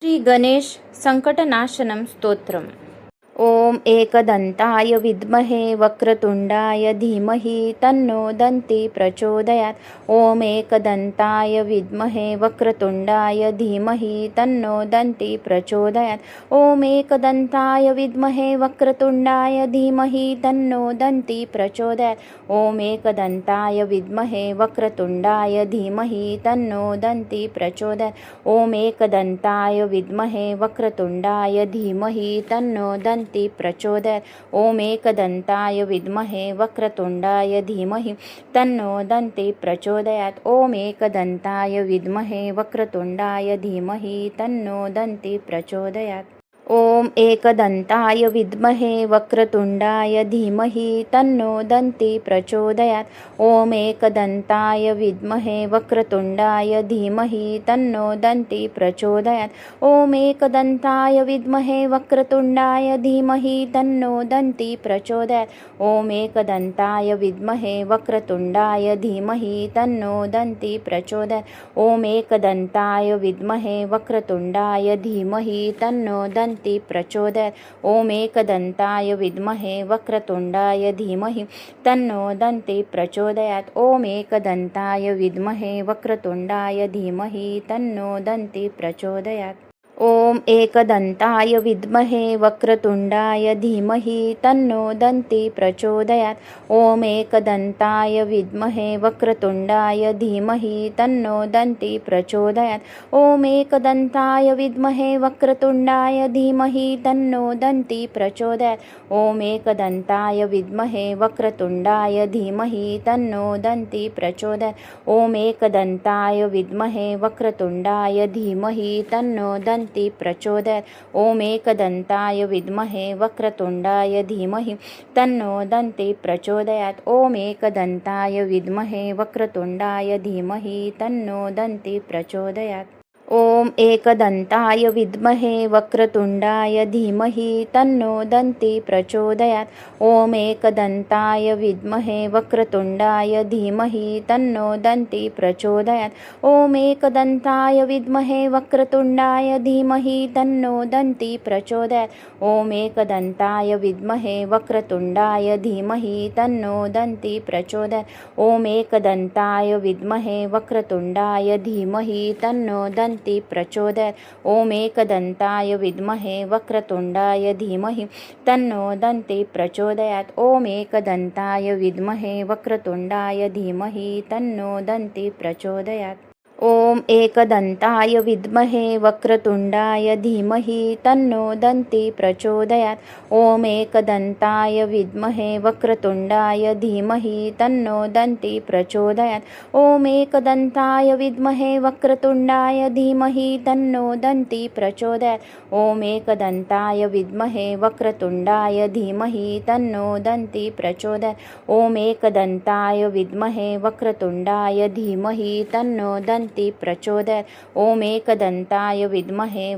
श्री गणेश संकटनाशनम स्तोत्रम। ओम एकदंताय विद्महे वक्रतुंडाय धीमहि तन्नो दन्ति प्रचोदयात्। ओम एकदंताय विद्महे वक्रतुंडाय धीमहि तन्नो दन्ति प्रचोदयात्। ओम एकदंताय विद्महे वक्रतुंडाय धीमहि तन्नो दन्ति प्रचोदयात्। ओम एकदंताय विद्महे वक्रतुंडाय धीमहि तन्नो दन्ति प्रचोदयात्। ओम एकदंताय विद्महे वक्रतुंडाय धीमहि तन्नो दन्ति प्रचोदयात्। ओम एकदंताय विद्महे वक्रतुंडाय धीमहि तन्नो दन्ति प्रचोदयात्। ओम एकदंताय विद्महे वक्रतुंडाय धीमहि तन्नो दन्ति प्रचोदयात्। ओम एकदंताय विद्महे वक्रतुंडाय धीमहि तन्नो दन्ति प्रचोदयात्। ओम एकदंताय विद्महे वक्रतुंडाय धीमहि तन्नो दन्ति प्रचोदयात्। ओम एकदंताय विद्महे वक्रतुंडाय धीमहि तन्नो दन्ति प्रचोदयात्। ओम एकदंताय विद्महे वक्रतुंडाय धीमहि तन्नो दन्ति प्रचोदयात्। ओम एकदंताय विद्महे वक्रतुंडाय धीमहि तन्नो दन्ति प्रचोदयात्। ओम एकदंताय विद्महे वक्रतुंडाय धीमहि तन्नो दन्ति प्रचोदयात्। ओम एकदंताय विद्महे वक्रतुंडाय धीमहि तन्नो दन्ति प्रचोदयात्। ओम एकदंताय विद्महे वक्रतुंडाय धीमहि तन्नो दन्ति प्रचोदयात्। ओम एकदंताय विद्महे वक्रतुंडाय धीमहि तन्नो दन्ति प्रचोदयात्। ओम एकदंताय विद्महे वक्रतुंडाय धीमहि तन्नो दन्ति प्रचोदयात्। ओम एकदंताय विद्महे वक्रतुंडाय धीमहि तन्नो दन्ति प्रचोदयात्। ओम एकदंताय विद्महे वक्रतुंडाय धीमहि तन्नो दन्ति प्रचोदयात्। ओम एकदंताय विद्महे वक्रतुंडाय धीमहि तन्नो दन्ति प्रचोदयात्। ओम एकदंताय विद्महे वक्रतुंडाय धीमहि तन्नो दन्ति प्रचोदयात्। ओम एकदंताय विद्महे वक्रतुंडाय धीमहि तन्नो दन्ति प्रचोदयात्। ओम एकदंताय विद्महे वक्रतुंडाय धीमहि तन्नो दन्ति प्रचोदयात्। ओम एकदंताय विद्महे वक्रतुंडाय धीमहि तन्नो दन्ति प्रचोदयात्। ओम एकदंताय विद्महे वक्रतुंडाय धीमहि तन्नो दन्ति प्रचोदयात्। ओम एकदंताय विद्महे वक्रतुंडाय धीमहि तन्नो दन्ति प्रचोदयात्। ओम एकदंताय विद्महे वक्रतुंडाय धीमहि तन्नो दन्ति प्रचोदयात्। ओम एकदंताय विद्महे वक्रतुंडाय धीमहि तन्नो दन्ति प्रचोदयात्। ओम एकदंताय विद्महे वक्रतुंडाय धीमहि तन्नो दन्ति प्रचोदयात्। ओम एकदंताय विद्महे वक्रतुंडाय धीमहि तन्नो दन्ति प्रचोदयात्। ओम एकदंताय विद्महे वक्रतुंडाय धीमहि तन्नो दन्ति प्रचोदयात्। ओम एकदंताय विद्महे वक्रतुंडाय धीमहि तन्नो दन्ति प्रचोदयात्। ओम एकदंताय विद्महे वक्रतुंडाय धीमहि तन्नो दन्ति प्रचोदयात्। ओम एकदंताय विद्महे वक्रतुंडाय धीमहि तन्नो दन्ति प्रचोदयात्। ओम एकदंताय विद्महे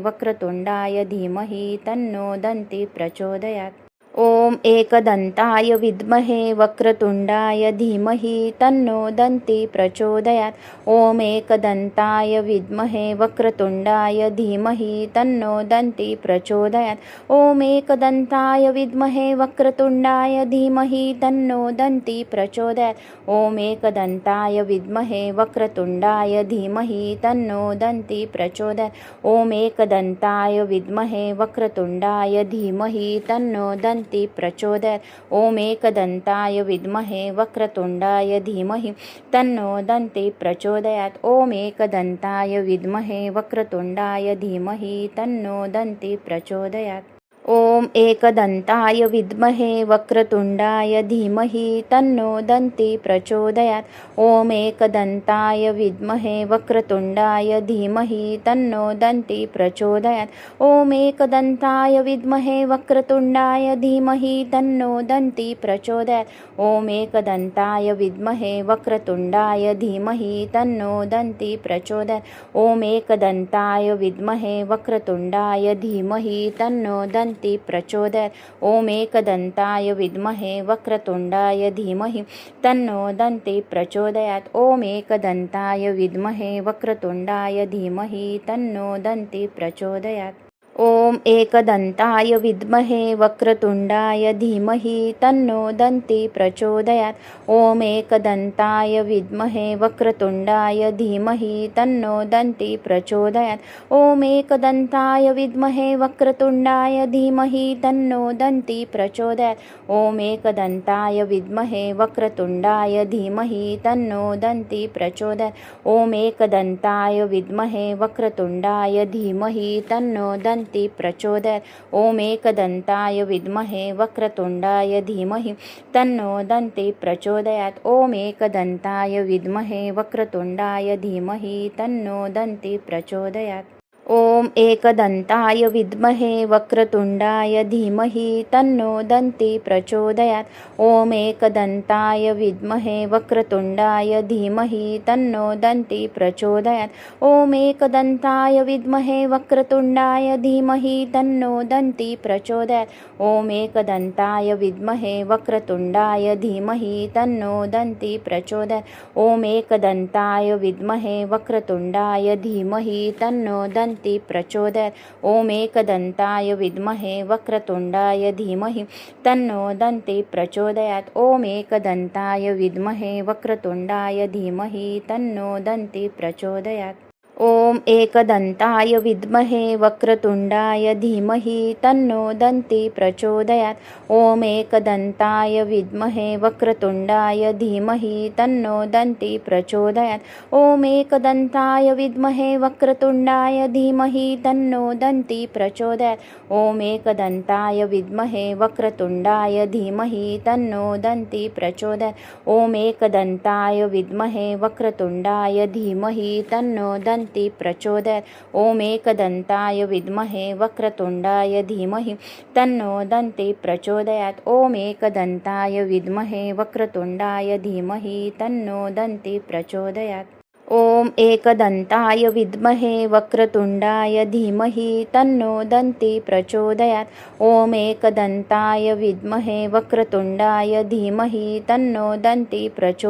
वक्रतुंडाय धीमहि तन्नो दन्ति प्रचोदयात्। ओम एकदंताय विद्महे वक्रतुंडाय धीमहि तन्नो दन्ति प्रचोदयात्। ओम एकदंताय विद्महे वक्रतुंडाय धीमहि तन्नो दन्ति प्रचोदयात्। ओम एकदंताय विद्महे वक्रतुंडाय धीमहि तन्नो दन्ति प्रचोदयात्। ओम एकदंताय विद्महे वक्रतुंडाय धीमहि तन्नो दन्ति प्रचोदयात्। ओम एकदंताय विद्महे वक्रतुंडाय धीमहि तन्नो दन्ति प्रचोदयात्। ओम एकदंताय विद्महे वक्रतुंडाय धीमहि तन्नो दन्ति प्रचोदयात्। ओम एकदंताय विद्महे वक्रतुंडाय धीमहि तन्नो दन्ति प्रचोदयात्। ओम एकदंताय विद्महे वक्रतुंडाय धीमहि तन्नो दन्ति प्रचोदयात्। ओम एकदंताय विद्महे वक्रतुंडाय धीमहि तन्नो दन्ति प्रचोदयात्। ओम एकदंताय विद्महे वक्रतुंडाय धीमहि तन्नो दन्ति प्रचोदयात्। ओम एकदंताय विद्महे वक्रतुंडाय धीमहि तन्नो दन्ति प्रचोदयात्। ओम एकदंताय विद्महे वक्रतुंडाय धीमहि तन्नो दन्ति दन्ती प्रचोदयात्। ॐ एकदन्ताय विद्महे वक्रतुण्डाय धीमहि तन्नो दन्ती प्रचोदयात्। ॐ एकदन्ताय विद्महे वक्रतुण्डाय धीमहि तन्नो दन्ती प्रचोदयात्। ॐ एकदन्ताय विद्महे वक्रतुण्डाय धीमहि तन्नो दन्ती प्रचोदयात्। ॐ एकदन्ताय विद्महे वक्रतुण्डाय धीमहि तन्नो दन्ती प्रचोदयात्। ॐ एकदन्ताय विद्महे वक्रतुण्डाय धीमहि तन्नो दन्ती प्रचोदयात्। ॐ एकदन्ताय विद्महे वक्रतुण्डाय धीमहि तन्नो दन्ती प्रचोदयात्। ॐ एकदन्ताय विद्महे वक्रतुण्डाय धीमहि तन्नो दन्ती प्रचोदयात्। ॐ एकदन्ताय विद्महे वक्रतुण्डाय धीमहि तन्नो दन्ती प्रचोदयात्। ॐ एकदन्ताय विद्महे वक्रतुण्डाय धीमहि तन्नो दन्ती प्रचोदयात्। ॐ एकदन्ताय विद्महे वक्रतुण्डाय धीमहि तन्नो दन्ती प्रचोदयात्। ॐ एकदन्ताय विद्महे वक्रतुण्डाय धीमहि तन्नो दन्ती प्रचोदयात्। ॐ एकदन्ताय विद्महे वक्रतुण्डाय धीमहि तन्नो दन्ती प्रचोदयात्। ॐ एकदन्ताय विद्महे वक्रतुण्डाय धीमहि तन्नो दन्ती प्रचोदयात्। ॐ एकदन्ताय विद्महे वक्रतुण्डाय धीमहि तन्नो दन्ती प्रचोदयात्। ॐ एकदन्ताय विद्महे वक्रतुण्डाय धीमहि तन्नो दन्ती प्रचोदयात्। ॐ एकदन्ताय विद्महे वक्रतुण्डाय धीमहि तन्नो दन्ती प्रचोदयात्। ॐ एकदन्ताय विद्महे वक्रतुण्डाय धीमहि तन्नो दन्ती प्रचोदयात्। ॐ एकदन्ताय विद्महे वक्रतुण्डाय धीमहि तन्नो दन्ती प्रचोदयात्। ॐ एकदन्ताय विद्महे वक्रतुण्डाय धीमहि तन्नो दन्ती प्रचोदयात्। ॐ एकदन्ताय विद्महे वक्रतुण्डाय धीमहि तन्नो दन्ती प्रचोदयात्। ॐ एकदन्ताय विद्महे वक्रतुण्डाय धीमहि तन्नो दन्ती प्रचोदयात्। ॐ एकदन्ताय विद्महे वक्रतुण्डाय धीमहि तन्नो दन्ती प्रचोदयात्। ॐ एकदन्ताय विद्महे वक्रतुण्डाय धीमहि तन्नो दन्ती प्रचोदयात्। ॐ एकदन्ताय विद्महे वक्रतुण्डाय धीमहि तन्नो दन्ती प्रचोदयात्। ॐ एकदन्ताय विद्महे वक्रतुण्डाय धीमहि तन्नो दन्ती प्रचोदयात्। ॐ एकदन्ताय विद्महे वक्रतुण्डाय धीमहि तन्नो दन्ती प्रचोदयात्।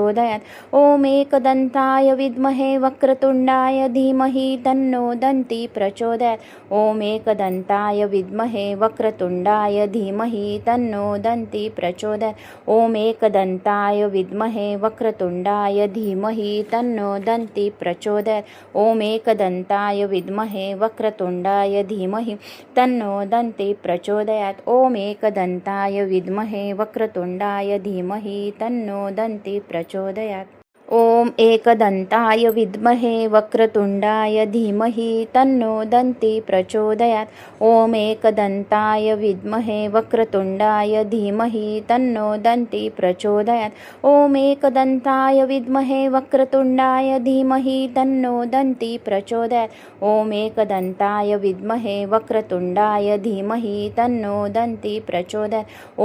ॐ एकदन्ताय विद्महे वक्रतुण्डाय धीमहि तन्नो दन्ती प्रचोदयात्। ॐ एकदन्ताय विद्महे वक्रतुण्डाय धीमहि तन्नो दन्ती प्रचोदयात्। ॐ एकदन्ताय विद्महे वक्रतुण्डाय धीमहि तन्नो दन्ती प्रचोदयात्। ॐ एकदन्ताय विद्महे वक्रतुण्डाय धीमहि तन्नो दन्ती प्रचोदयात्। ॐ एकदन्ताय विद्महे वक्रतुण्डाय धीमहि तन्नो दन्ती प्रचोदयात्। ॐ एकदन्ताय विद्महे वक्रतुण्डाय धीमहि तन्नो दन्ती प्रचोदयात्। ॐ एकदन्ताय विद्महे वक्रतुण्डाय धीमहि तन्नो दन्ती प्रचोदयात्। ॐ एकदन्ताय विद्महे वक्रतुण्डाय धीमहि तन्नो दन्ती प्रचोदयात्।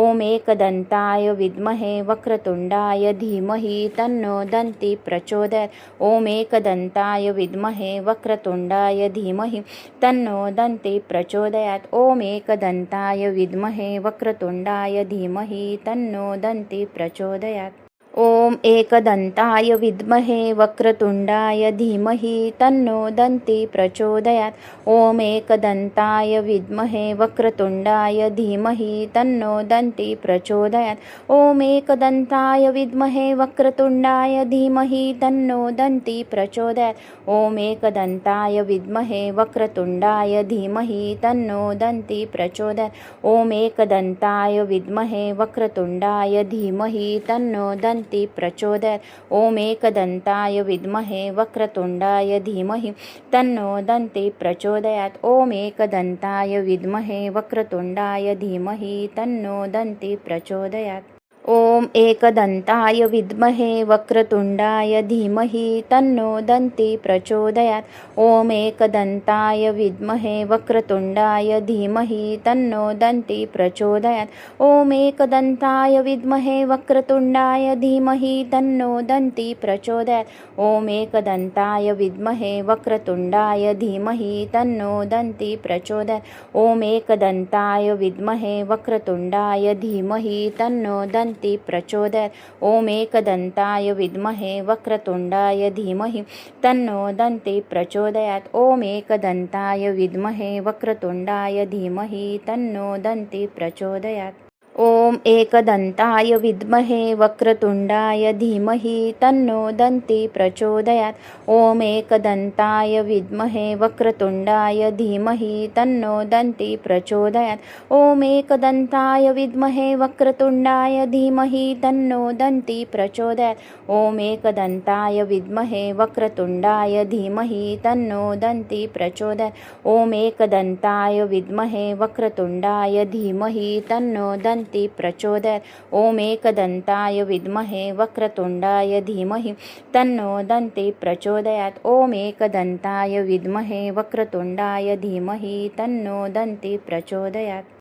ॐ एकदन्ताय विद्महे वक्रतुण्डाय धीमहि तन्नो दन्ती प्रचोदयात्। ॐ एकदन्ताय विद्महे वक्रतुण्डाय धीमहि तन्नो दन्ती प्रचोदयात्। ॐ एकदन्ताय विद्महे वक्रतुण्डाय धीमहि तन्नो दन्ती प्रचोदयात्। ॐ एकदन्ताय विद्महे वक्रतुण्डाय धीमहि तन्नो दन्ती प्रचोदयात्। ॐ एकदन्ताय विद्महे वक्रतुण्डाय धीमहि तन्नो दन्ती प्रचोदयात्। ॐ एकदन्ताय विद्महे वक्रतुण्डाय धीमहि तन्नो दन्ती प्रचोदयात्। ॐ एकदन्ताय विद्महे वक्रतुण्डाय धीमहि तन्नो दन्ती प्रचोदयात्। ॐ एकदन्ताय विद्महे वक्रतुण्डाय धीमहि तन्नो दन्ती प्रचोदयात्। ॐ एकदन्ताय विद्महे वक्रतुण्डाय धीमहि तन्नो दन्ती प्रचोदयात्। ॐ एकदन्ताय विद्महे वक्रतुण्डाय धीमहि तन्नो दन्ती प्रचोदयात्। ॐ एकदन्ताय विद्महे वक्रतुण्डाय धीमहि तन्नो दन्ति प्रचोदयात् ॐ एकदन्ताय विद्महे वक्रतुण्डाय धीमहि तन्नो दन्ति प्रचोदयात् ॐ एकदन्ताय विद्महे वक्रतुण्डाय धीमहि तन्नो दन्ति प्रचोदयात् ॐ एकदन्ताय विद्महे वक्रतुण्डाय धीमहि तन्नो दन्ति प्रचोदयात् ॐ एकदन्ताय विद्महे वक्रतुण्डाय धीमहि तन्नो दन्ति प्रचोदयात् ॐ एकदन्ताय विद्महे वक्रतुण्डाय धीमहि तन्नो दन्ति प्रचोदयात् ॐ एकदन्ताय विद्महे वक्रतुण्डाय धीमहि तन्नो दन्ति प्रचोदयात् ॐ एकदन्ताय विद्महे वक्रतुण्डाय धीमहि तन्नो दन्ति प्रचोदयात् ॐ एकदन्ताय विद्महे वक्रतुण्डाय धीमहि तन्नो दन्ति प्रचोदयात् ॐ एकदन्ताय विद्महे वक्रतुण्डाय धीमहि तन्नो दन्ति प्रचोदयात् ॐ एकदन्ताय विद्महे वक्रतुण्डाय धीमहि तन्नो दन्ति प्रचोदयात् ॐ एकदन्ताय विद्महे वक्रतुण्डाय धीमहि तन्नो दन्ति प्रचोदयात् ॐ एकदन्ताय विद्महे वक्रतुण्डाय धीमहि तन्नो दन्ति प्रचोदयात् ॐ एकदन्ताय विद्महे वक्रतुण्डाय धीमहि तन्नो दन्ति प्रचोदयात्